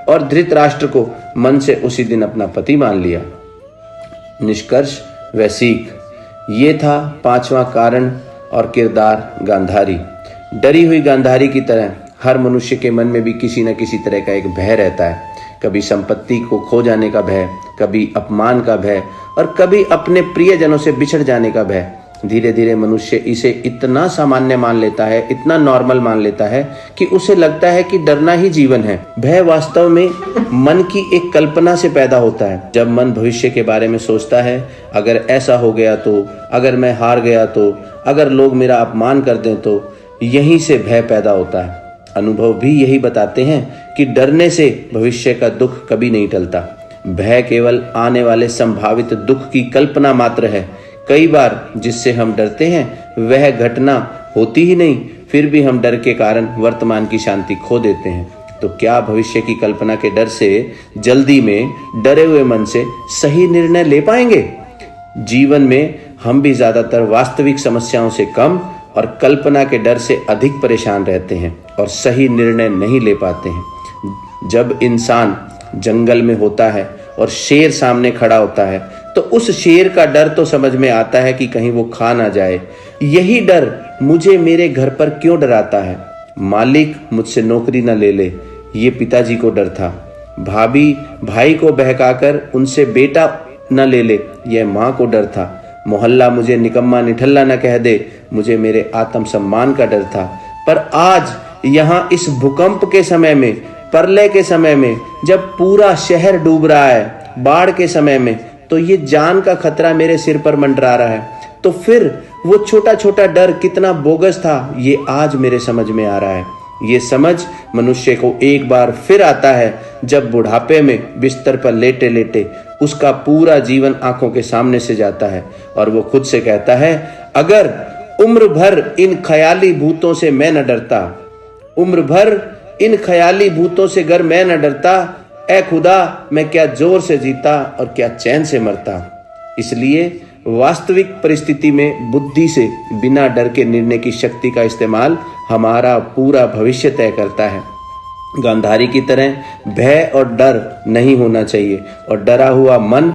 और धृतराष्ट्र को मन से उसी दिन अपना पति मान लिया। निष्कर्ष व सीख, ये था 5वां कारण और किरदार गांधारी। डरी हुई गांधारी की तरह हर मनुष्य के मन में भी किसी न किसी तरह का एक भय रहता है। कभी संपत्ति को खो जाने का भय, कभी अपमान का भय और कभी अपने प्रियजनों से बिछड़ जाने का भय। धीरे धीरे मनुष्य इसे इतना सामान्य मान लेता है, इतना नॉर्मल मान लेता है कि उसे लगता है कि डरना ही जीवन है। भय वास्तव में मन की एक कल्पना से पैदा होता है। जब मन भविष्य के बारे में सोचता है, अगर ऐसा हो गया तो, अगर मैं हार गया तो, अगर लोग मेरा अपमान कर दें तो, यहीं से भय पैदा होता है। अनुभव भी यही बताते हैं कि डरने से भविष्य का दुख कभी नहीं टलता। भय केवल आने वाले संभावित दुख की कल्पना मात्र है। कई बार जिससे हम डरते हैं वह घटना होती ही नहीं, फिर भी हम डर के कारण वर्तमान की शांति खो देते हैं। तो क्या भविष्य की कल्पना के डर से जल्दी में डरे हुए मन से सही निर्णय ले पाएंगे? जीवन में हम भी ज्यादातर वास्तविक समस्याओं से कम और कल्पना के डर से अधिक परेशान रहते हैं और सही निर्णय नहीं ले पाते हैं। जब इंसान जंगल में होता है और शेर सामने खड़ा होता है तो उस शेर का डर तो समझ में आता है कि कहीं वो खा ना जाए। यही डर मुझे मेरे घर पर क्यों डराता है? मालिक मुझसे नौकरी न ले ले, ये पिताजी को डर था। भाभी भाई को बहकाकर उनसे बेटा न ले ले, यह माँ को डर था। मोहल्ला मुझे निकम्मा निठल्ला न कह दे, मुझे मेरे आत्मसम्मान का डर था। पर आज यहाँ इस भूकंप के समय में, प्रलय के समय में, जब पूरा शहर डूब रहा है, बाढ़ के समय में, तो ये जान का खतरा मेरे सिर पर मंडरा रहा है। तो फिर वो छोटा छोटा डर कितना बोगस था, ये आज मेरे समझ में आ रहा है। ये समझ मनुष्य को एक बार फिर आता है जब बुढ़ापे में बिस्तर पर लेटे लेटे उसका पूरा जीवन आंखों के सामने से जाता है और वो खुद से कहता है, अगर उम्र भर इन ख्याली भूतों से मैं न डरता, उम्र भर इन ख्याली भूतों से अगर मैं न डरता, ऐ खुदा मैं क्या जोर से जीता और क्या चैन से मरता। इसलिए वास्तविक परिस्थिति में बुद्धि से बिना डर के निर्णय की शक्ति का इस्तेमाल हमारा पूरा भविष्य तय करता है। गांधारी की तरह भय और डर नहीं होना चाहिए और डरा हुआ मन